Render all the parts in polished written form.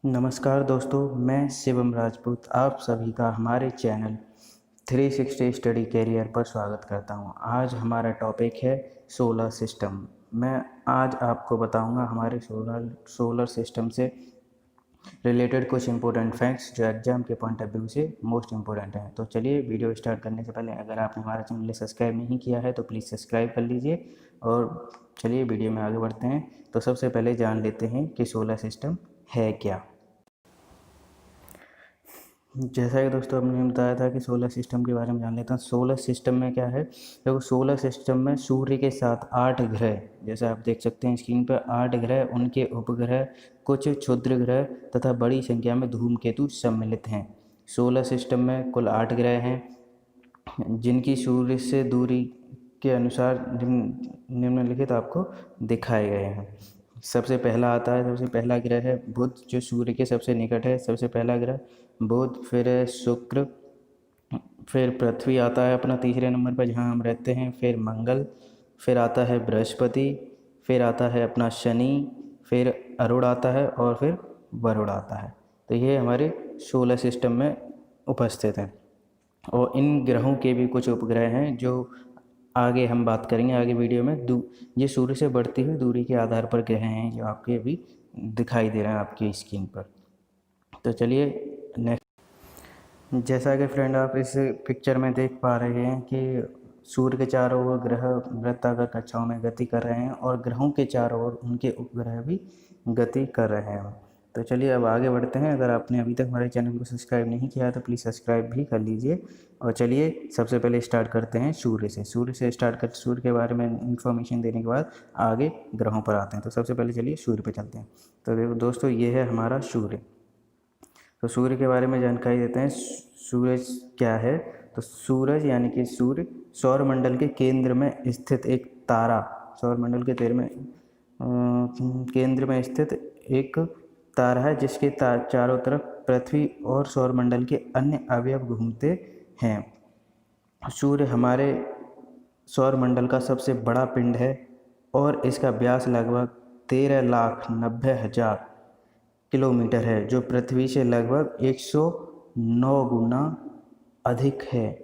नमस्कार दोस्तों, मैं शिवम राजपूत आप सभी का हमारे चैनल 360 स्टडी कैरियर पर स्वागत करता हूं। आज हमारा टॉपिक है सोलर सिस्टम। मैं आज आपको बताऊंगा हमारे सोलर सिस्टम से रिलेटेड कुछ इंपॉर्टेंट फैक्ट्स जो एग्जाम के पॉइंट ऑफ व्यू से मोस्ट इंपॉर्टेंट हैं। तो चलिए वीडियो स्टार्ट करने से पहले अगर आपने हमारा चैनल सब्सक्राइब नहीं किया है तो प्लीज़ सब्सक्राइब कर लीजिए और चलिए वीडियो में आगे बढ़ते हैं। तो सबसे पहले जान लेते हैं कि सोलर सिस्टम है क्या। जैसा कि दोस्तों हमने बताया था कि सोलर सिस्टम के बारे में जान लेते हैं। सोलर सिस्टम में क्या है, देखो सोलर सिस्टम में सूर्य के साथ 8 ग्रह, जैसे आप देख सकते हैं स्क्रीन पर 8 ग्रह, उनके उपग्रह, कुछ क्षुद्र ग्रह तथा बड़ी संख्या में धूमकेतु सम्मिलित हैं। सोलर सिस्टम में कुल 8 ग्रह हैं जिनकी सूर्य से दूरी के अनुसार निम्नलिखित आपको दिखाए गए हैं। सबसे पहला ग्रह है बुध, जो सूर्य के सबसे निकट है। सबसे पहला ग्रह बुध, फिर है शुक्र, फिर पृथ्वी आता है अपना तीसरे नंबर पर जहां हम रहते हैं, फिर मंगल, फिर आता है बृहस्पति, फिर आता है अपना शनि, फिर अरुण आता है और फिर वरुण आता है। तो ये हमारे सोलर सिस्टम में उपस्थित हैं और इन ग्रहों के भी कुछ उपग्रह हैं जो आगे हम बात करेंगे आगे वीडियो में। ये सूर्य से बढ़ती हुई दूरी के आधार पर ग्रह हैं जो आपके अभी दिखाई दे रहे हैं आपकी स्क्रीन पर। तो चलिए नेक्स्ट, जैसा कि फ्रेंड आप इस पिक्चर में देख पा रहे हैं कि सूर्य के चारों ओर ग्रह वृत्ताकार कक्षाओं में गति कर रहे हैं और ग्रहों के चारों ओर उनके उपग्रह भी गति कर रहे हैं। तो चलिए अब आगे बढ़ते हैं। अगर आपने अभी तक हमारे चैनल को सब्सक्राइब नहीं किया है तो प्लीज़ सब्सक्राइब भी कर लीजिए। और चलिए सबसे पहले स्टार्ट करते हैं सूर्य से स्टार्ट कर सूर्य के बारे में इंफॉर्मेशन देने के बाद आगे ग्रहों पर आते हैं। तो सबसे पहले चलिए सूर्य पे चलते हैं। तो देखो दोस्तों, ये है हमारा सूर्य। तो सूर्य के बारे में जानकारी देते हैं। सूरज क्या है, तो सूरज यानी कि सूर्य सौरमंडल के केंद्र में स्थित एक तारा, सौरमंडल के केंद्र में स्थित एक तारा है जिसके चारों तरफ पृथ्वी और सौरमंडल के अन्य अवयव घूमते हैं। सूर्य हमारे सौरमंडल का सबसे बड़ा पिंड है और इसका व्यास लगभग 13,90,000 किलोमीटर है, जो पृथ्वी से लगभग 109 गुना अधिक है।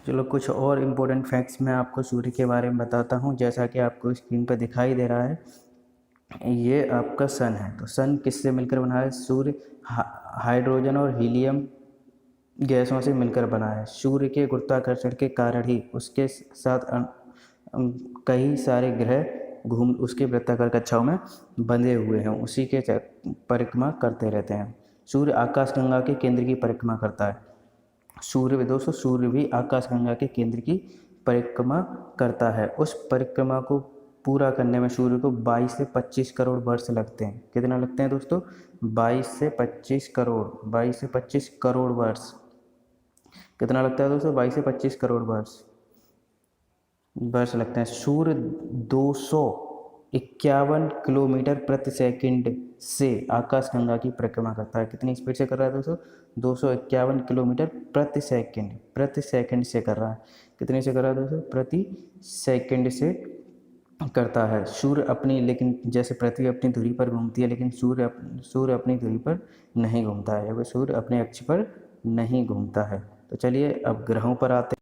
चलो कुछ और इम्पोर्टेंट फैक्ट्स मैं आपको सूर्य के बारे में बताता हूँ। जैसा कि आपको स्क्रीन पर दिखाई दे रहा है, ये आपका सन है। तो सन किससे मिलकर बना है? सूर्य हाइड्रोजन और हीलियम गैसों से मिलकर बना है। सूर्य के गुरुत्वाकर्षण के कारण ही उसके साथ कई सारे ग्रह उसके वृत्ताकार कक्षाओं में बंधे हुए हैं, उसी के परिक्रमा करते रहते हैं। सूर्य आकाशगंगा के केंद्र की परिक्रमा करता है। सूर्य भी आकाशगंगा के केंद्र की परिक्रमा करता है। उस परिक्रमा को पूरा करने में सूर्य को 22 से 25 करोड़ वर्ष लगते हैं। कितना लगते हैं दोस्तों? 22 से 25 करोड़ वर्ष। कितना लगता है दोस्तों? 22 से 25 करोड़ वर्ष लगते हैं। सूर्य 251 किलोमीटर प्रति सेकंड से आकाशगंगा की परिक्रमा करता है। कितनी स्पीड से कर रहा है दोस्तों? 251 किलोमीटर प्रति सेकंड से कर रहा है। कितने से कर रहा है दोस्तों? प्रति सेकंड से करता है। सूर्य अपनी, लेकिन जैसे पृथ्वी अपनी धुरी पर घूमती है, लेकिन सूर्य अपनी धुरी पर नहीं घूमता है, या सूर्य अपने अक्ष पर नहीं घूमता है। तो चलिए अब ग्रहों पर आते हैं।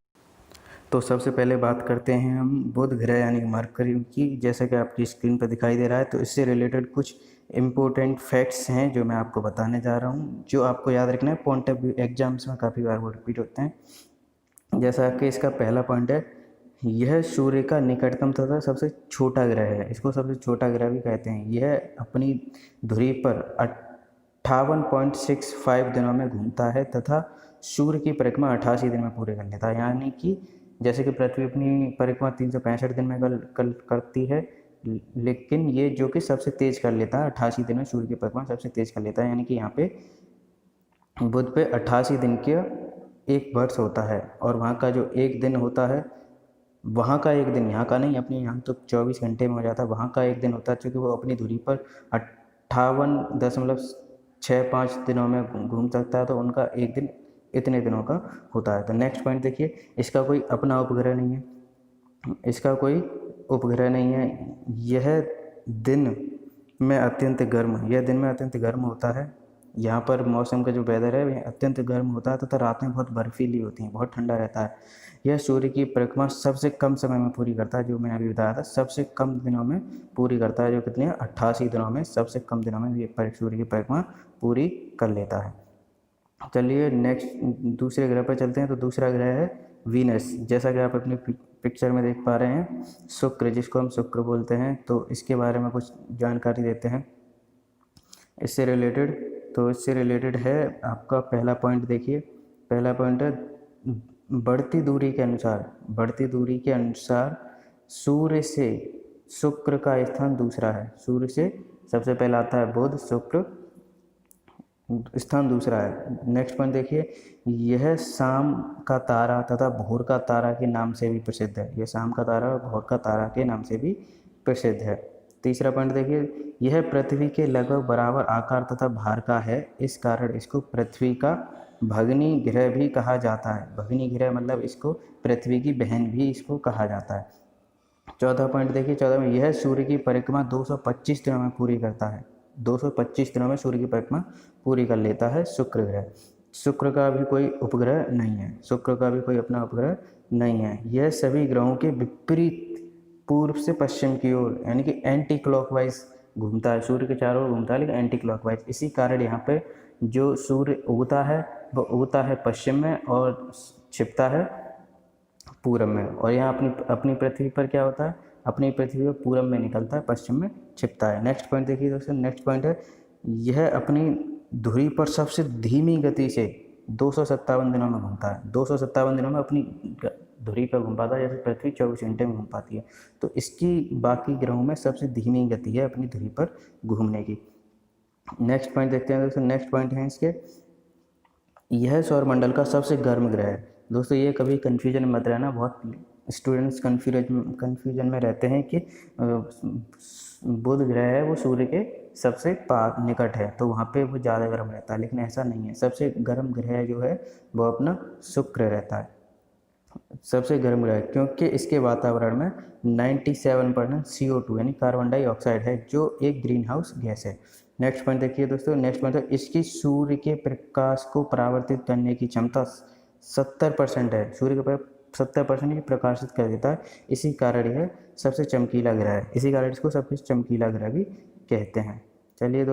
तो सबसे पहले बात करते हैं हम बुध ग्रह यानी मरकरी की। जैसा कि आपकी स्क्रीन पर दिखाई दे रहा है, तो इससे रिलेटेड कुछ इम्पोर्टेंट फैक्ट्स हैं जो मैं आपको बताने जा रहा हूँ, जो आपको याद रखना है। पॉइंट ऑफ व्यू एग्जाम्स में काफ़ी बार वो रिपीट होते हैं। जैसा कि इसका पहला पॉइंट है, यह सूर्य का निकटतम तथा सबसे छोटा ग्रह है। इसको सबसे छोटा ग्रह भी कहते हैं। यह अपनी धुरी पर 58.65 दिनों में घूमता है तथा सूर्य की परिक्रमा 88 दिन में पूरे कर लेता है। यानी कि जैसे कि पृथ्वी अपनी परिक्रमा 365 दिन में करती है, लेकिन ये जो कि सबसे तेज कर लेता है 88 दिन में, सूर्य की परिक्रमा सबसे तेज कर लेता है। यानी कि यहाँ पे बुध पे 88 दिन के एक वर्ष होता है और वहाँ का जो एक दिन होता है, वहाँ का एक दिन, यहाँ का नहीं, अपने यहाँ तो 24 घंटे में हो जाता है, वहाँ का एक दिन होता है क्योंकि वो अपनी धुरी पर 58.65 दिनों में घूम सकता है, तो उनका एक दिन इतने दिनों का होता है। तो नेक्स्ट पॉइंट देखिए, इसका कोई अपना उपग्रह नहीं है। यह दिन में अत्यंत गर्म, यह दिन में अत्यंत गर्म होता है। यहाँ पर मौसम का जो वेदर है वह अत्यंत गर्म होता है तथा रातें बहुत बर्फीली होती हैं, बहुत ठंडा रहता है। यह सूर्य की परिक्रमा सबसे कम समय में पूरी करता है, जो मैंने अभी बताया था, सबसे कम दिनों में पूरी करता है, जो कितने 88 दिनों में, सबसे कम दिनों में ये सूर्य की परिक्रमा पूरी कर लेता है। चलिए नेक्स्ट दूसरे ग्रह पर चलते हैं। तो दूसरा ग्रह है वीनस। जैसा कि आप अपनी पिक्चर में देख पा रहे हैं, शुक्र, जिसको हम शुक्र बोलते हैं, तो इसके बारे में कुछ जानकारी देते हैं इससे रिलेटेड। तो इससे रिलेटेड है आपका पहला पॉइंट, देखिए पहला पॉइंट है बढ़ती दूरी के अनुसार, बढ़ती दूरी के अनुसार सूर्य से शुक्र का स्थान दूसरा है। सूर्य से सबसे पहला आता है बुध, शुक्र स्थान दूसरा है। नेक्स्ट पॉइंट देखिए, यह शाम का तारा तथा भोर का तारा के नाम से भी प्रसिद्ध है। यह शाम का तारा और भोर का तारा के नाम से भी प्रसिद्ध है। तीसरा पॉइंट देखिए, यह पृथ्वी के लगभग बराबर आकार तथा भार का है, इस कारण इसको पृथ्वी का भगिनी ग्रह भी कहा जाता है। भगिनी ग्रह मतलब इसको पृथ्वी की बहन भी इसको कहा जाता है। चौथा पॉइंट देखिए, 14 में, यह सूर्य की परिक्रमा 225 दिनों में पूरी करता है। 225 दिनों में सूर्य की परिक्रमा पूरी कर लेता है शुक्र ग्रह। शुक्र का भी कोई उपग्रह नहीं है, शुक्र का भी कोई अपना उपग्रह नहीं है। यह सभी ग्रहों के विपरीत पूर्व से पश्चिम की ओर, यानी कि एंटी क्लॉकवाइज घूमता है। सूर्य के चारों ओर घूमता है लेकिन एंटी क्लॉकवाइज। इसी कारण यहाँ पे जो सूर्य उगता है वह उगता है पश्चिम में और छिपता है पूरब में। और यहाँ अपनी पृथ्वी पर क्या होता है, अपनी पृथ्वी पर पूरब में निकलता है, पश्चिम में छिपता है। नेक्स्ट पॉइंट देखिए दोस्तों, नेक्स्ट पॉइंट है, यह अपनी धुरी पर सबसे धीमी गति से 257 दिनों में घूमता है। 257 दिनों में अपनी धुरी पर घूम पाता है, जैसे पृथ्वी 24 घंटे में घूम पाती है। तो इसकी बाकी ग्रहों में सबसे धीमी गति है अपनी धुरी पर घूमने की। नेक्स्ट पॉइंट देखते हैं दोस्तों, नेक्स्ट पॉइंट है इसके, यह सौरमंडल का सबसे गर्म ग्रह है। दोस्तों ये कभी कन्फ्यूजन में मत रहना, बहुत स्टूडेंट्स कन्फ्यूजन में रहते हैं कि बुध ग्रह है वो सूर्य के सबसे निकट है तो वहाँ पे वो ज़्यादा गर्म रहता है, लेकिन ऐसा नहीं है। सबसे गर्म ग्रह जो है वो अपना शुक्र रहता है, सबसे गर्म ग्रह, क्योंकि इसके वातावरण में 97% CO2 यानी कार्बन डाइऑक्साइड है, जो एक ग्रीन हाउस गैस है। नेक्स्ट पॉइंट देखिए दोस्तों, नेक्स्ट पॉइंट है, इसकी सूर्य के प्रकाश को परावर्तित करने की क्षमता 70% है। सूर्य के 70% ये प्रकाशित कर देता है, इसी कारण यह सबसे चमकीला ग्रह है, इसी कारण इसको सबसे चमकीला ग्रह भी कहते हैं। चलिए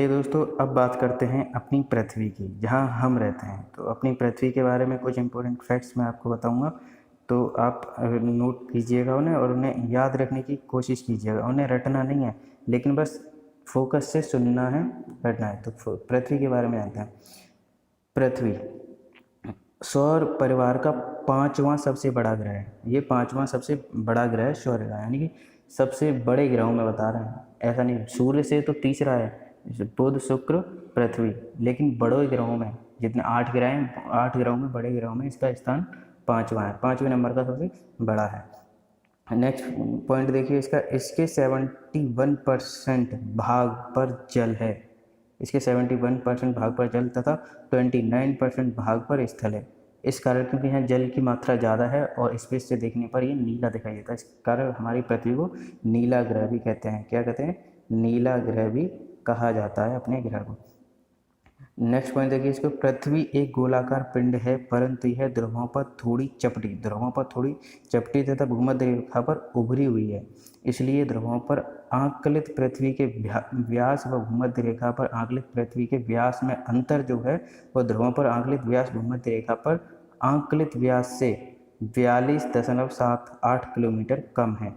दोस्तों अब बात करते हैं अपनी पृथ्वी की, जहां हम रहते हैं। तो अपनी पृथ्वी के बारे में कुछ इंपॉर्टेंट फैक्ट्स मैं आपको बताऊंगा, तो आप नोट कीजिएगा उन्हें और उन्हें याद रखने की कोशिश कीजिएगा। उन्हें रटना नहीं है, लेकिन बस फोकस से सुनना है, रटना है। तो पृथ्वी के बारे में जानते हैं। पृथ्वी सौर परिवार का 5वां सबसे बड़ा ग्रह है। ये 5वां सबसे बड़ा ग्रह है सौर ग्रह, यानी कि सबसे बड़े ग्रहों में बता रहे हैं, ऐसा नहीं। सूर्य से तो तीसरा है बुध, शुक्र, पृथ्वी, लेकिन बड़े ग्रहों में जितने 8 ग्रह हैं, 8 ग्रहों में, बड़े ग्रहों में इसका स्थान 5वां है, 5वें नंबर का सबसे बड़ा है। नेक्स्ट पॉइंट देखिए इसका, इसके 71% भाग पर जल है। इसके 71% भाग पर जल तथा 29% भाग पर स्थल है। इस कारण क्योंकि यहाँ जल की मात्रा ज़्यादा है और स्पेस से देखने पर ये नीला दिखाई देता है, इस कारण हमारी पृथ्वी को नीला ग्रह भी कहते हैं। क्या कहते हैं? नीला ग्रह भी कहा जाता है अपने ग्रह को। नेक्स्ट पॉइंट देखिए इसको, पृथ्वी एक गोलाकार पिंड है, परंतु यह ध्रुवों पर थोड़ी चपटी तथा भूमध्य रेखा पर उभरी हुई है। इसलिए ध्रुवों पर आंकलित पृथ्वी के व्यास व भूमध्य रेखा पर आंकलित पृथ्वी के व्यास में अंतर जो है वह ध्रुवों पर आंकलित व्यास भूमध्य रेखा पर आंकलित व्यास से 42.78 किलोमीटर कम है,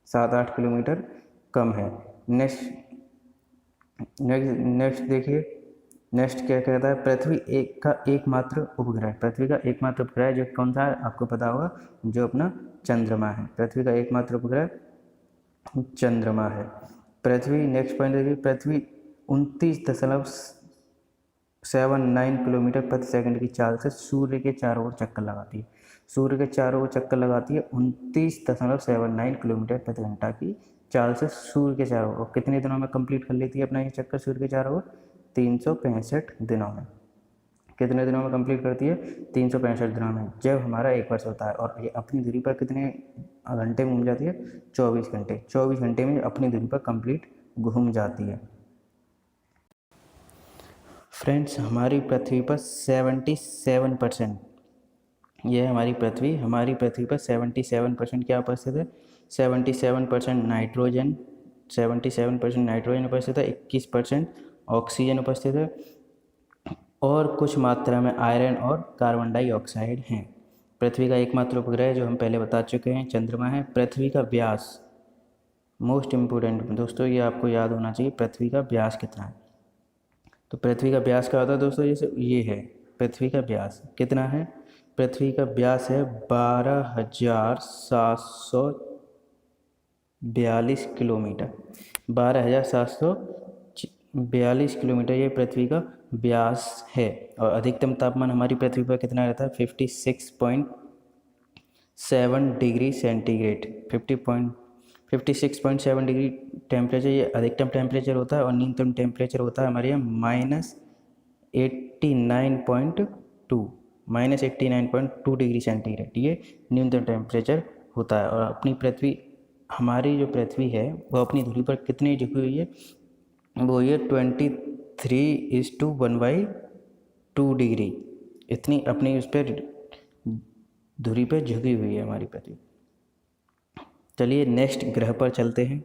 7-8 किलोमीटर कम है। नेक्स्ट देखिए, नेक्स्ट क्या कहता है, पृथ्वी एकमात्र उपग्रह, पृथ्वी का एकमात्र उपग्रह जो कौन सा है आपको पता होगा, जो अपना चंद्रमा है। पृथ्वी का एकमात्र उपग्रह चंद्रमा है पृथ्वी। नेक्स्ट पॉइंट देखिए, पृथ्वी 29.79 किलोमीटर प्रति सेकंड की चाल से सूर्य के चारों ओर चक्कर लगाती है। सूर्य के चारों ओर चक्कर लगाती है 29.79 किलोमीटर प्रति घंटा की चाल से सूर्य के चारों ओर। कितने दिनों में कंप्लीट कर लेती है अपना ये चक्कर सूर्य के चारों ओर? 365 दिनों में। कितने दिनों में कंप्लीट करती है? 365 दिनों में, जब हमारा 1 वर्ष होता है। और ये अपनी दूरी पर कितने घंटे में घूम जाती है? 24 घंटे। 24 घंटे में अपनी दूरी पर कंप्लीट घूम जाती है। फ्रेंड्स, हमारी पृथ्वी पर 77%, यह हमारी पृथ्वी पर 77% क्या उपस्थित है? 77% नाइट्रोजन, 77% नाइट्रोजन उपस्थित है, 21% ऑक्सीजन उपस्थित है, और कुछ मात्रा में आयरन और कार्बन डाइऑक्साइड हैं। पृथ्वी का एकमात्र उपग्रह जो हम पहले बता चुके हैं चंद्रमा है। पृथ्वी का व्यास, मोस्ट इम्पोर्टेंट दोस्तों, ये आपको याद होना चाहिए, पृथ्वी का व्यास कितना है। तो पृथ्वी का व्यास क्या होता है दोस्तों? जैसे ये है पृथ्वी का व्यास कितना है? पृथ्वी का व्यास है 12,742 किलोमीटर। 12,742 किलोमीटर ये पृथ्वी का व्यास है। और अधिकतम तापमान हमारी पृथ्वी पर कितना रहता है? 56.7 डिग्री सेंटीग्रेड। 56.7 डिग्री टेम्परेचर ये अधिकतम टेम्परेचर होता है, और न्यूनतम टेम्परेचर होता है हमारे यहाँ -89.2 डिग्री सेंटीग्रेड, ये न्यूनतम टेम्परेचर होता है। और हमारी जो पृथ्वी है वो अपनी धुरी पर कितनी झुकी हुई है? वो ये 23:1/2 डिग्री, इतनी अपनी उस पर धुरी पर झुकी हुई है हमारी पृथ्वी। चलिए नेक्स्ट ग्रह पर चलते हैं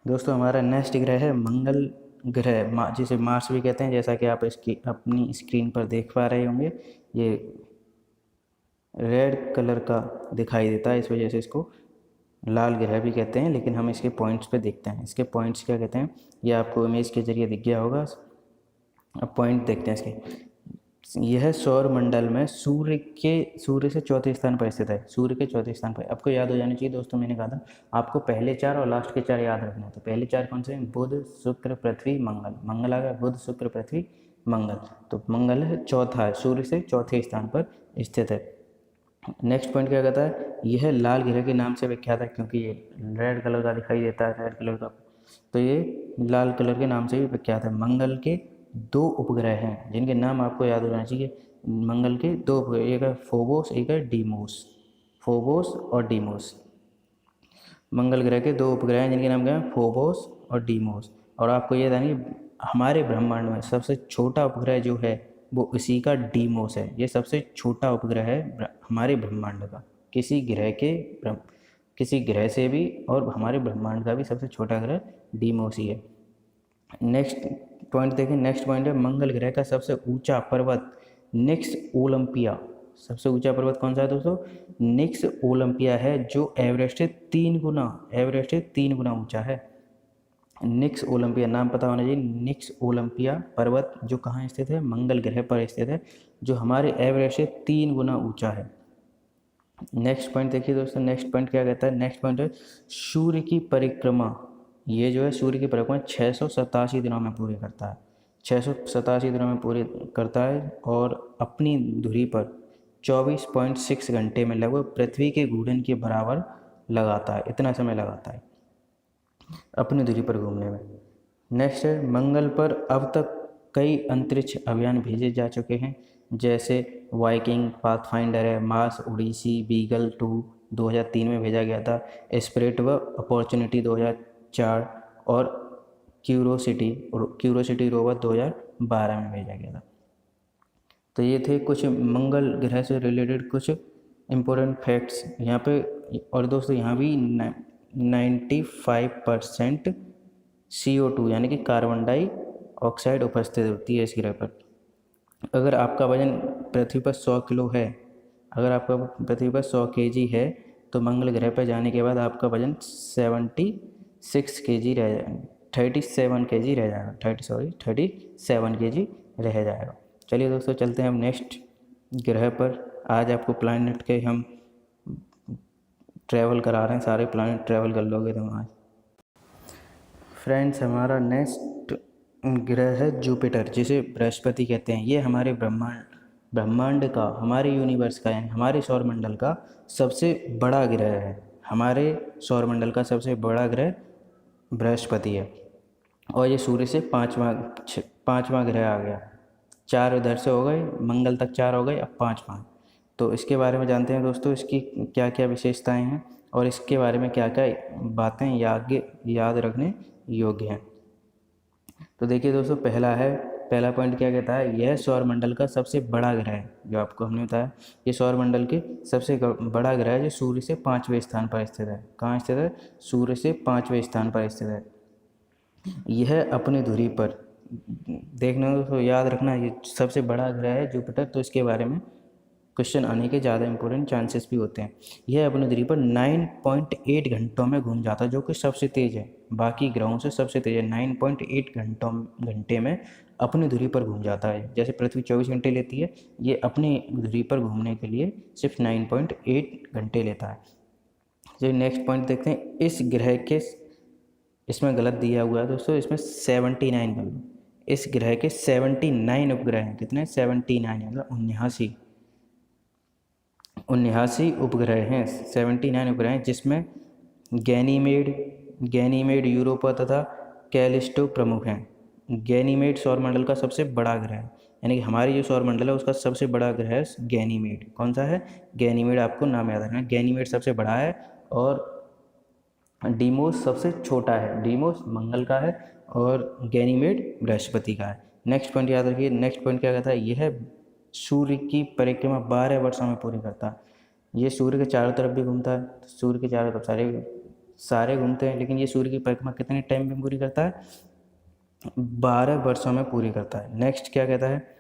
दोस्तों। हमारा नेक्स्ट ग्रह है मंगल ग्रह, जिसे मार्स भी कहते हैं, जैसा कि आप इसकी अपनी स्क्रीन पर देख पा रहे होंगे। ये रेड कलर का दिखाई देता है, इस वजह से इसको लाल ग्रह भी कहते हैं। लेकिन हम इसके पॉइंट्स पे देखते हैं, इसके पॉइंट्स क्या कहते हैं, ये आपको इमेज के जरिए दिख गया होगा। अब पॉइंट देखते हैं इसके। यह सौर मंडल में सूर्य से चौथे स्थान पर स्थित है। सूर्य के चौथे स्थान पर। आपको याद हो जाना चाहिए दोस्तों, मैंने कहा था आपको पहले 4 और लास्ट के 4 याद रखना है। तो पहले 4 कौन से हैं? बुध, शुक्र, पृथ्वी, मंगल। मंगल आ गया, बुध, शुक्र, पृथ्वी, मंगल। तो मंगल है चौथा है, सूर्य से चौथे स्थान पर स्थित है। नेक्स्ट पॉइंट क्या कहता है? यह लाल ग्रह के नाम से विख्यात है, क्योंकि ये रेड कलर का दिखाई देता है, रेड कलर का, तो ये लाल कलर के नाम से भी विख्यात है। मंगल के 2 उपग्रह हैं जिनके नाम आपको याद होना चाहिए। मंगल के 2 उपग्रह, एक है फोबोस, एक है डीमोस। फोबोस और डीमोस, मंगल ग्रह के 2 उपग्रह हैं जिनके नाम क्या हैं? फोबोस और डीमोस। और आपको ये जानिए, हमारे ब्रह्मांड में सबसे छोटा उपग्रह जो है वो इसी का डीमोस है। ये सबसे छोटा उपग्रह है हमारे ब्रह्मांड का, किसी ग्रह से भी, और हमारे ब्रह्मांड का भी सबसे छोटा ग्रह डीमोस ही है। नेक्स्ट पॉइंट देखें। नेक्स्ट पॉइंट है मंगल ग्रह का सबसे ऊंचा पर्वत निक्स ओलंपिया। सबसे ऊंचा पर्वत कौन सा है दोस्तों? निक्स ओलंपिया है, जो एवरेस्ट से 3 गुना ऊंचा है। निक्स ओलंपिया नाम पता होना चाहिए। निक्स ओलंपिया पर्वत जो कहाँ स्थित है? मंगल ग्रह पर स्थित है, जो हमारे एवरेस्ट से 3 गुना ऊंचा है। नेक्स्ट पॉइंट देखिए दोस्तों। नेक्स्ट पॉइंट क्या कहता है? नेक्स्ट पॉइंट है सूर्य की परिक्रमा। ये जो है सूर्य की परिक्रमा 687 दिनों में पूरी करता है। 687 दिनों में पूरी करता है, और अपनी धुरी पर 24.6 घंटे में लगभग पृथ्वी के घूर्णन के बराबर लगाता है। इतना समय लगाता है अपनी धुरी पर घूमने में। नेक्स्ट है मंगल पर अब तक कई अंतरिक्ष अभियान भेजे जा चुके हैं, जैसे वाइकिंग, पाथफाइंडर है, मार्स ओडिसी, बीगल 2 2003 में भेजा गया था, स्पिरिट व अपॉर्चुनिटी 2004, और क्यूरोसिटी रोवर 2012 में भेजा गया था। तो ये थे कुछ मंगल ग्रह से रिलेटेड कुछ इम्पोर्टेंट फैक्ट्स यहाँ पे। और दोस्तों यहाँ भी 95% CO2 यानी कि कार्बन डाइऑक्साइड उपस्थित होती है इस ग्रह पर। अगर आपका वजन पृथ्वी पर 100 किलो है, अगर आपका पृथ्वी पर 100 kg है, तो मंगल ग्रह पर जाने के बाद आपका वजन 37 kg रह जाएगा, 37 kg रह जाएगा, 37 kg रह जाएगा। चलिए दोस्तों, चलते हैं हम नेक्स्ट ग्रह पर। आज आपको प्लैनेट के हम ट्रैवल करा रहे हैं, सारे प्लैनेट ट्रैवल कर लोगे तुम आज। फ्रेंड्स, हमारा नेक्स्ट ग्रह है जुपिटर, जिसे बृहस्पति कहते हैं। ये हमारे ब्रह्मांड का, हमारे यूनिवर्स का, यानी हमारे सौरमंडल का सबसे बड़ा ग्रह है। हमारे सौरमंडल का सबसे बड़ा ग्रह बृहस्पति है, और ये सूर्य से पाँचवा ग्रह आ गया। 4 इधर से हो गए, मंगल तक 4 हो गए, अब 5 5। तो इसके बारे में जानते हैं दोस्तों, इसकी क्या क्या विशेषताएं हैं और इसके बारे में क्या क्या बातें याद रखने योग्य हैं। तो देखिए दोस्तों, पहला पॉइंट क्या कहता है, यह सौरमंडल का सबसे बड़ा ग्रह है। जो आपको हमने बताया, ये सौरमंडल के सबसे बड़ा ग्रह है जो सूर्य से 5वें स्थान पर स्थित है। कहाँ स्थित है? सूर्य से 5वें स्थान पर स्थित है। यह अपनी धुरी पर, देखना दोस्तों, याद रखना, ये सबसे बड़ा ग्रह है जुपिटर, तो इसके बारे में क्वेश्चन आने के ज़्यादा इंपॉर्टेंट चांसेस भी होते हैं। यह अपनी धुरी पर 9.8 घंटों में घूम जाता है, जो कि सबसे तेज़ है, बाकी ग्रहों से सबसे तेज़ है। 9.8 घंटे में अपनी धुरी पर घूम जाता है। जैसे पृथ्वी 24 घंटे लेती है, ये अपनी धुरी पर घूमने के लिए सिर्फ 9.8 घंटे लेता है। जो नेक्स्ट पॉइंट देखते हैं, इस ग्रह के, इसमें गलत दिया हुआ है दोस्तों, इसमें 79, इस ग्रह के 79 उपग्रह हैं। कितने? 79, मतलब 79 उपग्रह हैं। 79 उपग्रह हैं, जिसमें गैनीमेड, यूरोपा तथा कैलिस्टो प्रमुख हैं। गैनीमेड सौरमंडल का सबसे बड़ा ग्रह है, यानी कि हमारी जो सौरमंडल है उसका सबसे बड़ा ग्रह है गैनीमेड। कौन सा है? गैनीमेड। आपको नाम याद रखना, गैनीमेड सबसे बड़ा है और डीमोस सबसे छोटा है। डीमोस मंगल का है और गैनीमेड बृहस्पति का है। नेक्स्ट पॉइंट याद रखिए, नेक्स्ट पॉइंट क्या कहता है, यह सूर्य की परिक्रमा 12 वर्षों में पूरी करता है। ये सूर्य के चारों तरफ भी घूमता है, तो सूर्य के चारों तरफ सारे घूमते हैं, लेकिन ये सूर्य की परिक्रमा कितने टाइम में पूरी करता है? 12 वर्षों में पूरी करता है। नेक्स्ट क्या कहता है,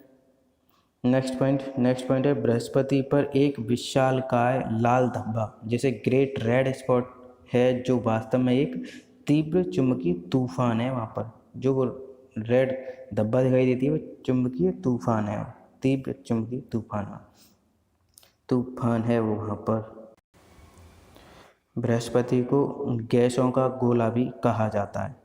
नेक्स्ट पॉइंट है, बृहस्पति पर एक विशालकाय लाल धब्बा, जैसे ग्रेट रेड स्पॉट है, जो वास्तव में एक तीव्र चुंबकीय तूफान है। वहाँ पर जो वो रेड धब्बा दिखाई देती है, वो चुंबकीय तूफान है, तीव्र चुंबकीय तूफान है वो वहाँ पर। बृहस्पति को गैसों का गोला भी कहा जाता है।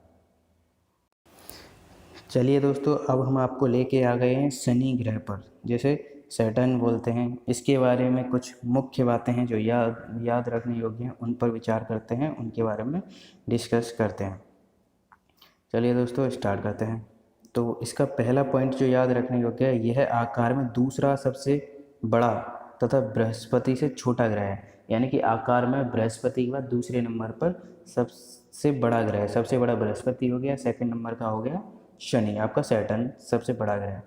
चलिए दोस्तों, अब हम आपको लेके आ गए हैं शनि ग्रह पर, जैसे सैटर्न बोलते हैं। इसके बारे में कुछ मुख्य बातें हैं जो याद रखने योग्य हैं, उन पर विचार करते हैं, उनके बारे में डिस्कस करते हैं। चलिए दोस्तों, स्टार्ट करते हैं। तो इसका पहला पॉइंट जो याद रखने योग्य है, यह आकार में दूसरा सबसे बड़ा तथा बृहस्पति से छोटा ग्रह है। यानी कि आकार में बृहस्पति के बाद दूसरे नंबर पर सबसे बड़ा ग्रह है। सबसे बड़ा बृहस्पति हो गया, सेकंड नंबर का हो गया शनि, आपका सैटर्न सबसे बड़ा ग्रह है।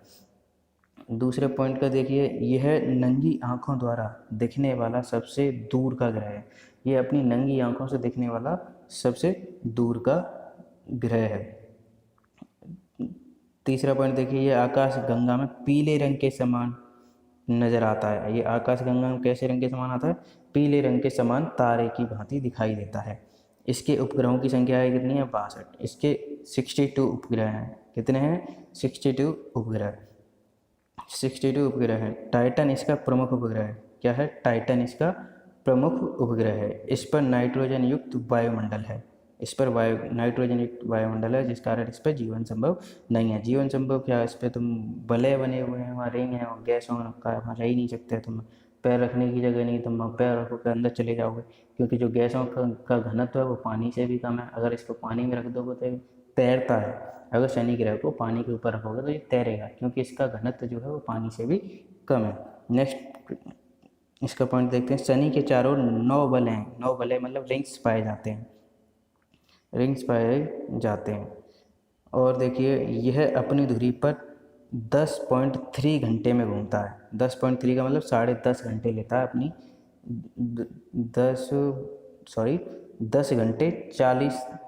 दूसरे पॉइंट का देखिए, यह नंगी आंखों द्वारा दिखने वाला सबसे दूर का ग्रह है। यह अपनी नंगी आंखों से दिखने वाला सबसे दूर का ग्रह है। तीसरा पॉइंट देखिए, ये आकाश गंगा में पीले रंग के समान नजर आता है। ये आकाश गंगा में कैसे रंग के समान आता है? पीले रंग के समान तारे की भांति दिखाई देता है। इसके उपग्रहों की संख्या है कितनी है? 62। इसके 62 उपग्रह हैं। कितने हैं? 62 उपग्रह। 62 उपग्रह हैं। टाइटन इसका प्रमुख उपग्रह है। क्या है? टाइटन इसका प्रमुख उपग्रह है। इस पर नाइट्रोजन युक्त वायुमंडल है। इस पर नाइट्रोजन युक्त वायुमंडल है, जिस कारण इस पर जीवन संभव नहीं है। जीवन संभव क्या? इस पर तुम वलय बने हुए हैं, वहाँ रिंग है, गैसों का वहाँ रह ही नहीं सकते। तुम पैर रखने की जगह नहीं, तुम पैर रखो के अंदर चले जाओगे, क्योंकि जो गैसों का घनत्व है वो पानी से भी कम है। अगर इसको पानी में रख दोगे तो तैरता है। अगर शनि ग्रह को पानी के ऊपर रखोगे तो ये तैरेगा, क्योंकि इसका घनत्व जो है वो पानी से भी कम है। नेक्स्ट इसका पॉइंट देखते हैं, शनि के चारों 9 वलय हैं। 9 वलय मतलब रिंग्स पाए जाते हैं, रिंग्स पाए जाते हैं। और देखिए, यह अपनी धुरी पर 10.3 घंटे में घूमता है। 10.3 का मतलब 10.5 घंटे लेता है अपनी 10 घंटे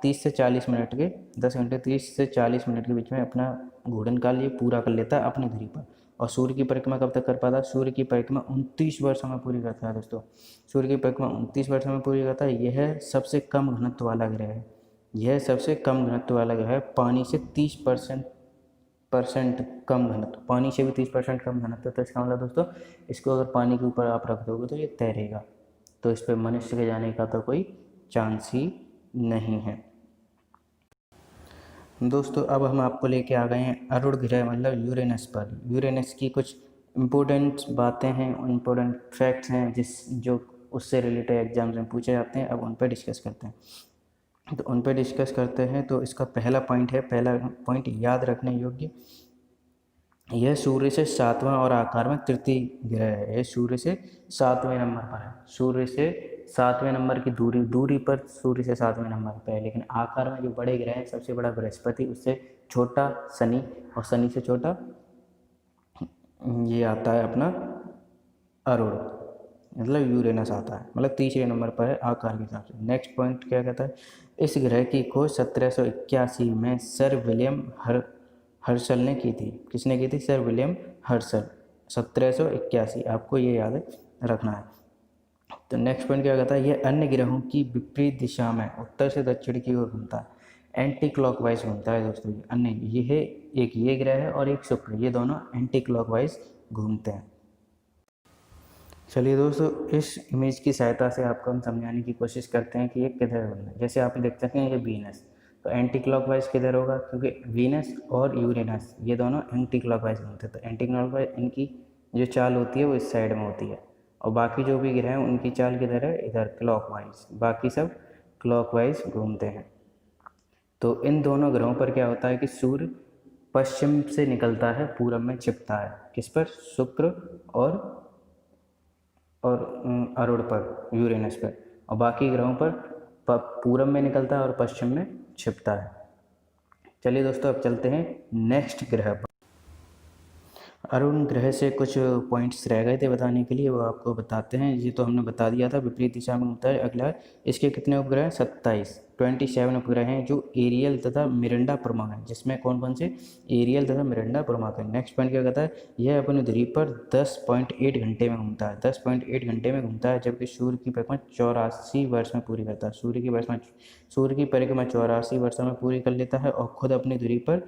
30 से 40 मिनट के 10 घंटे 30 से 40 मिनट के बीच में अपना घूर्णन काल ये पूरा कर लेता है अपनी धुरी पर। और सूर्य की परिक्रमा कब तक कर पाता है? सूर्य की परिक्रमा 29 वर्षों में पूरी करता है दोस्तों। सूर्य की परिक्रमा 29 वर्षों में पूरी करता है। यह सबसे कम घनत्व वाला ग्रह है। यह सबसे कम घनत्व वाला ग्रह है। पानी से 30% कम घनत्व, पानी से भी 30% कम घनत्व। तो इसका मतलब दोस्तों, इसको अगर पानी के ऊपर आप रख दोगे तो ये तैरेगा, तो इस पर मनुष्य के जाने का तो कोई चांस ही नहीं है। दोस्तों, अब हम आपको लेके आ गए हैं अरुण ग्रह मतलब यूरेनस पर। यूरेनस की कुछ इम्पोर्टेंट बातें हैं, इम्पोर्टेंट फैक्ट्स हैं जो उससे रिलेटेड एग्जाम्स में पूछे जाते हैं। अब उन पर डिस्कस करते हैं। तो उन पर डिस्कस करते हैं। तो इसका पहला पॉइंट है, पहला पॉइंट याद रखने योग्य, यह सूर्य से सातवां और आकार में तृतीय ग्रह है। यह सूर्य से सातवें नंबर पर है। सूर्य से सातवें नंबर की दूरी पर सूर्य से सातवें नंबर पर है, लेकिन आकार में जो बड़े ग्रह हैं, सबसे बड़ा बृहस्पति, उससे छोटा शनि, और शनि से छोटा ये आता है अपना अरुण, मतलब यूरेनस आता है, मतलब तीसरे नंबर पर है आकार के हिसाब से। नेक्स्ट पॉइंट क्या कहता है, इस ग्रह की खोज 1781 में सर विलियम हर्शल ने की थी। किसने की थी? सर विलियम हर्शल, 1781, आपको ये याद रखना है। तो नेक्स्ट पॉइंट क्या कहता है, यह अन्य ग्रहों की विपरीत दिशा में उत्तर से दक्षिण की ओर घूमता है, एंटी क्लॉकवाइज घूमता है दोस्तों। अन्य ये है, एक ये ग्रह है और एक शुक्र, ये दोनों एंटी क्लॉकवाइज घूमते हैं। चलिए दोस्तों, इस इमेज की सहायता से आपको हम समझाने की कोशिश करते हैं कि ये किधर घूमना है। जैसे आप देख सकते हैं ये वीनस, तो एंटी क्लॉकवाइज किधर होगा, क्योंकि वीनस और यूरेनस ये दोनों एंटी क्लॉकवाइज घूमते हैं, तो एंटी क्लॉकवाइज इनकी जो चाल होती है वो इस साइड में होती है, और बाकी जो भी ग्रह हैं उनकी चाल किधर है, इधर क्लॉकवाइज, बाकी सब क्लॉकवाइज घूमते हैं। तो इन दोनों ग्रहों पर क्या होता है कि सूर्य पश्चिम से निकलता है, पूरब में छिपता है। किस पर? शुक्र और अरुण पर, यूरेनस पर, और बाकी ग्रहों पर पूरब में निकलता है और पश्चिम में छिपता है। चलिए दोस्तों, अब चलते हैं नेक्स्ट ग्रह पर। अरुण ग्रह से कुछ पॉइंट्स रह गए थे बताने के लिए, वो आपको बताते हैं। ये तो हमने बता दिया था, विपरीत दिशा में होता है। अगला, इसके कितने उपग्रह हैं? 27 उपग्रह हैं, जो एरियल तथा मिरांडा प्रमुख हैं। जिसमें कौन कौन से? एरियल तथा मिरांडा प्रमुख है। नेक्स्ट पॉइंट क्या कहता है, यह अपनी धुरी पर 10.8 घंटे में घूमता है। 10.8 घंटे में घूमता है, जबकि सूर्य की परिक्रमा 84 वर्ष में पूरी करता है। सूर्य की परिक्रमा 84 वर्षों में पूरी कर लेता है, और खुद अपनी धुरी पर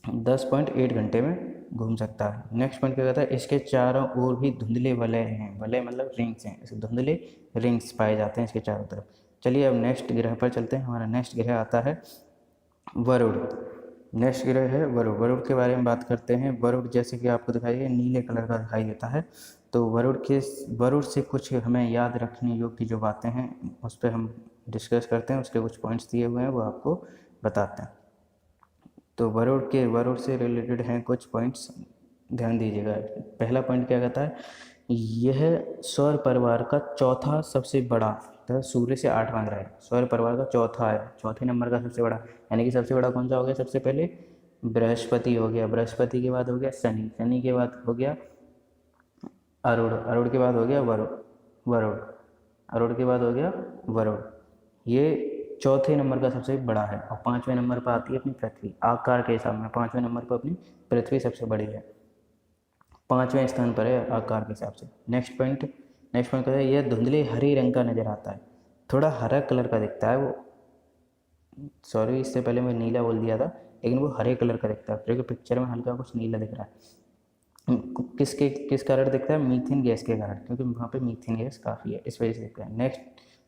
10.8 घंटे में घूम सकता है। नेक्स्ट पॉइंट क्या कहता है, इसके चारों ओर भी धुंधले वलय हैं। वलय मतलब रिंग्स हैं, इसे धुंधले रिंग्स पाए जाते हैं इसके चारों तरफ। चलिए अब नेक्स्ट ग्रह पर चलते हैं। हमारा नेक्स्ट ग्रह आता है वरुण। नेक्स्ट ग्रह है वरुण। वरुण के बारे में बात करते हैं। वरुण जैसे कि आपको दिखाई दे, नीले कलर का दिखाई देता है। तो वरुण से कुछ हमें याद रखने योग्य जो बातें हैं उस पर हम डिस्कस करते हैं। उसके कुछ पॉइंट्स दिए हुए हैं, वो आपको बताते हैं। तो वरुण से रिलेटेड हैं कुछ पॉइंट्स, ध्यान दीजिएगा। पहला पॉइंट क्या कहता है, यह सौर परिवार का चौथा सबसे बड़ा, तो सूर्य से 8वां ग्रह है, सौर परिवार का चौथा है, चौथे नंबर का सबसे बड़ा। यानी कि सबसे बड़ा कौन सा हो गया? सबसे पहले बृहस्पति हो गया, बृहस्पति के बाद हो गया शनि, शनि के बाद हो गया अरुण, अरुण के बाद हो गया वरुण, अरुण के बाद हो गया वरुण। ये चौथे नंबर का सबसे बड़ा है, और 5वें नंबर पर आती है अपनी पृथ्वी। आकार के हिसाब में 5वें नंबर पर अपनी पृथ्वी सबसे बड़ी है, 5वें स्थान पर है आकार के हिसाब से। नेक्स्ट पॉइंट कहता है, यह धुंधले हरे रंग का नजर आता है, थोड़ा हरा कलर का दिखता है वो। सॉरी, इससे पहले मैं नीला बोल दिया था, लेकिन वो हरे कलर का दिखता है, क्योंकि पिक्चर में हल्का कुछ नीला दिख रहा है। किस कारण दिखता है? मीथेन गैस के कारण, क्योंकि वहाँ पे मीथेन गैस काफ़ी है, इस वजह से दिखता है। नेक्स्ट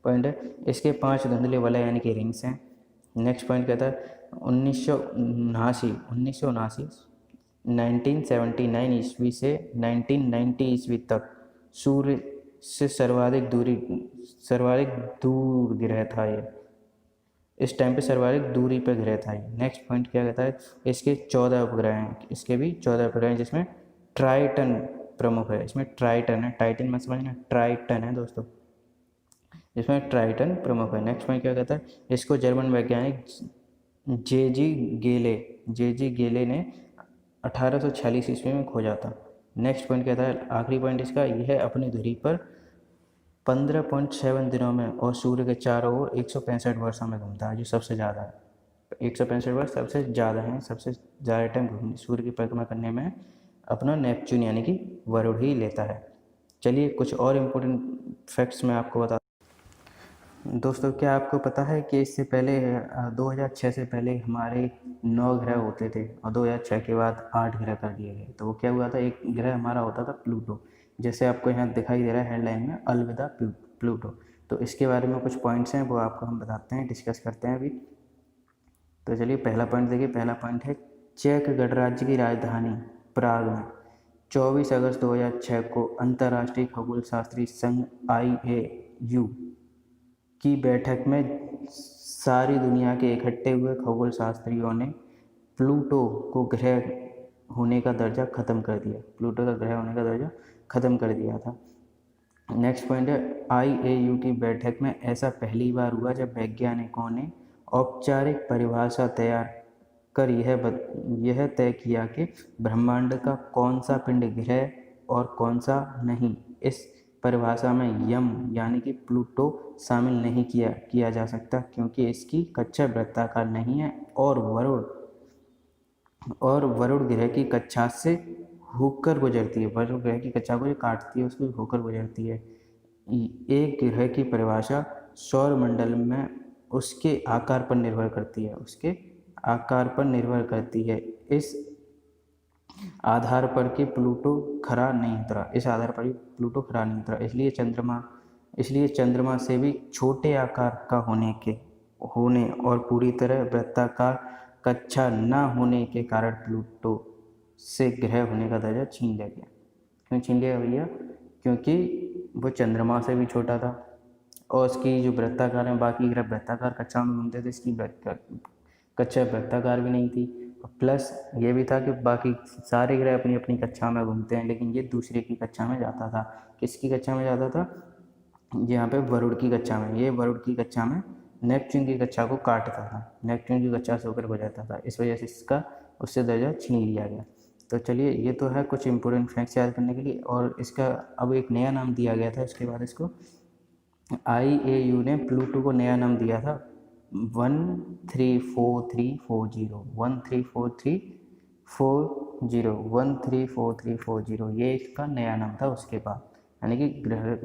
पॉइंट है, इसके 5 धुंधले वलय यानी कि रिंग्स हैं। नेक्स्ट पॉइंट कहता है 1979 ईस्वी से 1990 ईस्वी तक सूर्य से सर्वाधिक दूर ग्रह था ये। इस टाइम पे सर्वाधिक दूरी पर ग्रह था ये। नेक्स्ट पॉइंट क्या कहता है, इसके 14 उपग्रह हैं, इसके भी 14 उपग्रह हैं, जिसमें ट्राइटन प्रमुख है। इसमें ट्राइटन है, टाइटन मत समझना, ट्राइटन है दोस्तों, जिसमें ट्राइटन प्रमुख है। नेक्स्ट पॉइंट क्या कहता है, इसको जर्मन वैज्ञानिक जे जी गेले ने 1846 ईस्वी में खोजा था। नेक्स्ट पॉइंट कहता है, आखिरी पॉइंट इसका, यह अपनी धुरी पर 15.7 दिनों में और सूर्य के चारों ओर 165 वर्षों में घूमता है, जो सबसे ज़्यादा है। 165 वर्ष सबसे ज़्यादा है, सबसे ज़्यादा टाइम सूर्य की परिक्रमा करने में अपना नेपच्यून यानी कि वरुण ही लेता है। चलिए कुछ और इम्पोर्टेंट फैक्ट्स मैं आपको बता। दोस्तों, क्या आपको पता है कि इससे पहले 2006 से पहले हमारे 9 ग्रह होते थे, और 2006 के बाद 8 ग्रह कर दिए गए। तो वो क्या हुआ था, एक ग्रह हमारा होता था प्लूटो, जैसे आपको यहाँ दिखाई दे रहा है हेडलाइन में, अलविदा प्लूटो। तो इसके बारे में कुछ पॉइंट्स हैं, वो आपको हम बताते हैं, डिस्कस करते हैं अभी। तो चलिए पहला पॉइंट देखिए। पहला पॉइंट है, चेक गणराज्य की राजधानी प्राग में 24 अगस्त 2006 को अंतर्राष्ट्रीय खगोल शास्त्री संघ IAU की बैठक में सारी दुनिया के इकट्ठे हुए खगोल शास्त्रियों ने प्लूटो को ग्रह होने का दर्जा ख़त्म कर दिया, प्लूटो का ग्रह होने का दर्जा ख़त्म कर दिया था। नेक्स्ट पॉइंट है IAU की बैठक में ऐसा पहली बार हुआ जब वैज्ञानिकों ने औपचारिक परिभाषा तैयार कर यह तय किया कि ब्रह्मांड का कौन सा पिंड ग्रह और कौन सा नहीं। इस परिभाषा में यम यानी कि प्लूटो शामिल नहीं किया जा सकता, क्योंकि इसकी कक्षा वृत्ताकार नहीं है और वरुण ग्रह की कक्षा से होकर गुजरती है। वरुण ग्रह की कक्षा को जो काटती है उसको होकर गुजरती है। एक ग्रह की परिभाषा सौर मंडल में उसके आकार पर निर्भर करती है, इस आधार पर कि प्लूटो खरा नहीं उतरा, इसलिए चंद्रमा से भी छोटे आकार का होने और पूरी तरह वृत्ताकार कक्षा न होने के कारण प्लूटो से ग्रह होने का दर्जा छीन लिया गया। क्यों छीन लिया भैया? क्योंकि वो चंद्रमा से भी छोटा था और उसकी जो वृत्ताकार है, बाकी ग्रह वृत्ताकार कक्षा में घूमते थे, इसकी कक्षा वृत्ताकार भी नहीं थी। प्लस ये भी था कि बाकी सारे ग्रह अपनी अपनी कक्षा में घूमते हैं, लेकिन ये दूसरे की कक्षा में जाता था। किसकी कक्षा में जाता था? यहाँ पे वरुण की कक्षा में। ये वरुण की कक्षा में नेपच्यून की कक्षा को काटता था, नेपच्यून की कक्षा से होकर गुजरता था, इस वजह से उससे दर्जा छीन लिया गया। तो चलिए, ये तो है कुछ इंपॉर्टेंट फैक्ट्स याद करने के लिए। और इसका अब एक नया नाम दिया गया था इसके बाद इसको IAU ने प्लूटो को नया नाम दिया था 134340, ये इसका नया नाम था उसके बाद, यानी कि ग्रह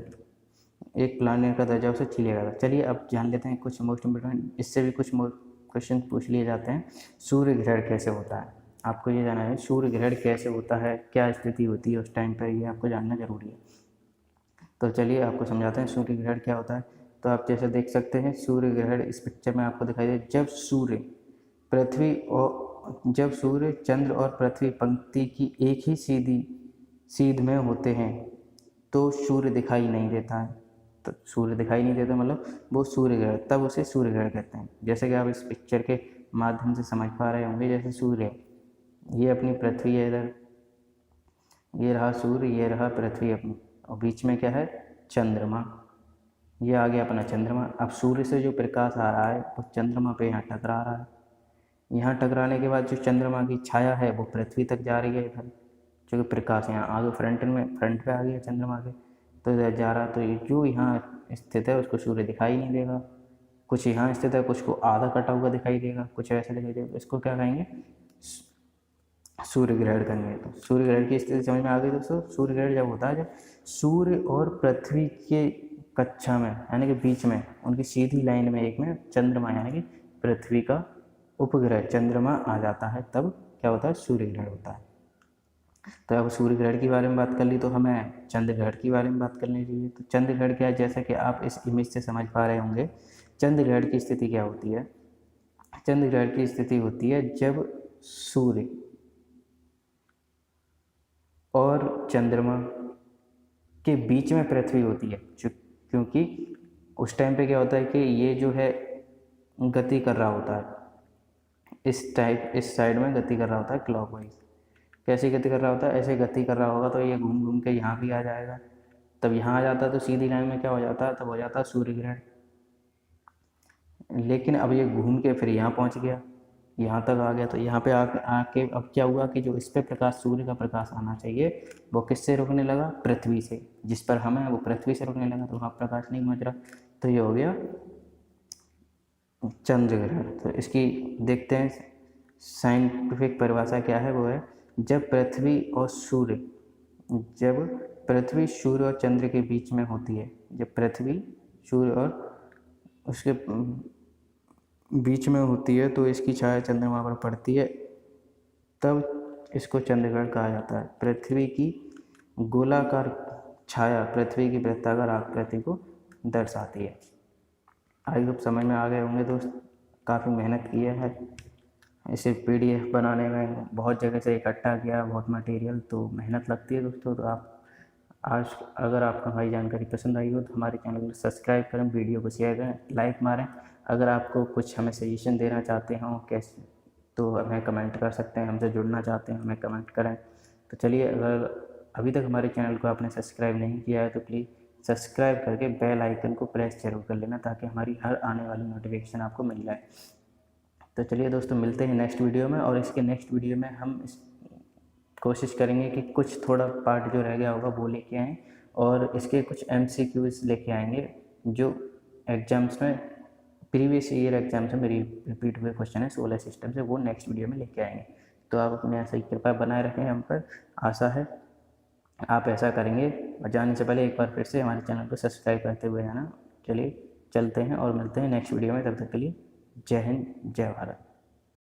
एक प्लानिट का दर्जा उसे छीन लिया गया था। चलिए अब जान लेते हैं कुछ मोस्ट इम्पोर्टेंट, इससे भी कुछ क्वेश्चन पूछ लिए जाते हैं। सूर्य ग्रहण कैसे होता है? आपको ये जानना है सूर्य ग्रहण कैसे होता है, क्या स्थिति होती है उस टाइम पर, ये आपको जानना जरूरी है। तो चलिए आपको समझाते हैं सूर्य ग्रहण क्या होता है। तो आप जैसे देख सकते हैं सूर्य ग्रहण इस पिक्चर में आपको दिखाई दे, जब सूर्य चंद्र और पृथ्वी पंक्ति की एक ही सीध में होते हैं तो सूर्य दिखाई नहीं देता है। तो सूर्य दिखाई नहीं देता मतलब वो सूर्य ग्रहण, तब उसे सूर्य ग्रहण कहते हैं। जैसे कि आप इस पिक्चर के माध्यम से समझ पा रहे होंगे, जैसे सूर्य, ये अपनी पृथ्वी है, इधर ये रहा सूर्य, ये रहा पृथ्वी अपनी, और बीच में क्या है? चंद्रमा। ये आ गया अपना चंद्रमा। अब सूर्य से जो प्रकाश आ रहा है वो चंद्रमा पे यहाँ टकरा रहा है। यहाँ टकराने के बाद जो चंद्रमा की छाया है वो पृथ्वी तक जा रही है इधर, जो प्रकाश यहाँ आगे फ्रंट पे आ गया चंद्रमा के, तो इधर जा रहा। तो जो यहाँ स्थित है उसको सूर्य दिखाई नहीं देगा। कुछ यहाँ स्थित है, कुछ को आधा कटा हुआ दिखाई देगा, कुछ ऐसा दिखाई देगा। इसको क्या कहेंगे? सूर्य ग्रहण करेंगे। तो सूर्य ग्रहण की स्थिति समझ में आ गई दोस्तों। सूर्य ग्रहण जब होता है जब सूर्य और पृथ्वी के कक्षा में, यानी कि बीच में उनकी सीधी लाइन में एक में चंद्रमा यानी कि पृथ्वी का उपग्रह चंद्रमा आ जाता है, तब क्या होता है? सूर्य ग्रहण होता है। तो अब सूर्य ग्रहण के बारे में बात कर ली, तो हमें चंद्र ग्रहण के बारे में बात करनी चाहिए। तो चंद्र ग्रहण क्या है? जैसा कि आप इस इमेज से समझ पा रहे होंगे, चंद्र ग्रहण की स्थिति क्या होती है? चंद्र ग्रहण की स्थिति होती है जब सूर्य और चंद्रमा के बीच में पृथ्वी होती है, क्योंकि उस टाइम पे क्या होता है कि ये जो है गति कर रहा होता है, इस साइड में गति कर रहा होता है क्लॉकवाइज। कैसे गति कर रहा होता है? ऐसे गति कर रहा होगा तो ये घूम घूम के यहाँ भी आ जाएगा, तब यहाँ आ जाता है, तो सीधी लाइन में क्या हो जाता है? तब हो जाता है सूर्य ग्रहण। लेकिन अब ये घूम के फिर यहाँ पहुँच गया, यहाँ तक आ गया, तो यहाँ पे आके अब क्या हुआ कि जो इस पर प्रकाश, सूर्य का प्रकाश आना चाहिए, वो किससे रुकने लगा? पृथ्वी से। जिस पर हम हैं वो पृथ्वी से रुकने लगा, तो वहाँ प्रकाश नहीं पहुँच रहा, तो ये हो गया चंद्र ग्रहण। तो इसकी देखते हैं साइंटिफिक परिभाषा क्या है। वो है जब पृथ्वी सूर्य और चंद्र के बीच में होती है, जब पृथ्वी सूर्य और उसके बीच में होती है तो इसकी छाया चंद्रमा पर पड़ती है, तब इसको चंद्र ग्रहण कहा जाता है। पृथ्वी की गोलाकार छाया पृथ्वी की वृत्ताकार आकृति को दर्शाती है। आई होप समझ में आ गए होंगे दोस्त। काफ़ी मेहनत की है इसे PDF बनाने में, बहुत जगह से इकट्ठा किया, बहुत मटेरियल, तो मेहनत लगती है दोस्तों। तो आप आज अगर आपको हमारी जानकारी पसंद आई हो तो हमारे चैनल को सब्सक्राइब करें, वीडियो को शेयर करें, लाइक मारें। अगर आपको कुछ हमें सजेशन देना चाहते हो कैसे, तो हमें कमेंट कर सकते हैं, हमसे जुड़ना चाहते हैं हमें कमेंट करें। तो चलिए, अगर अभी तक हमारे चैनल को आपने सब्सक्राइब नहीं किया है तो प्लीज़ सब्सक्राइब करके बेल आइकन को प्रेस जरूर कर लेना, ताकि हमारी हर आने वाली नोटिफिकेशन आपको मिल जाए। तो चलिए दोस्तों, मिलते हैं नेक्स्ट वीडियो में, और इसके नेक्स्ट वीडियो में हम कोशिश करेंगे कि कुछ थोड़ा पार्ट जो रह गया होगा वो लेके आएँ, और इसके कुछ MCQs लेके आएंगे जो एग्ज़ाम्स में, प्रीवियस ईयर एग्जाम्स में रिपीट हुए क्वेश्चन है सोलर सिस्टम से, वो नेक्स्ट वीडियो में लेके आएंगे। तो आप अपने ऐसा ही कृपया बनाए रखें हम पर, आशा है आप ऐसा करेंगे। और जाने से पहले एक बार फिर से हमारे चैनल को सब्सक्राइब करते हुए जाना। चलिए चलते हैं और मिलते हैं नेक्स्ट वीडियो में, तब तक के लिए जय हिंद, जय भारत।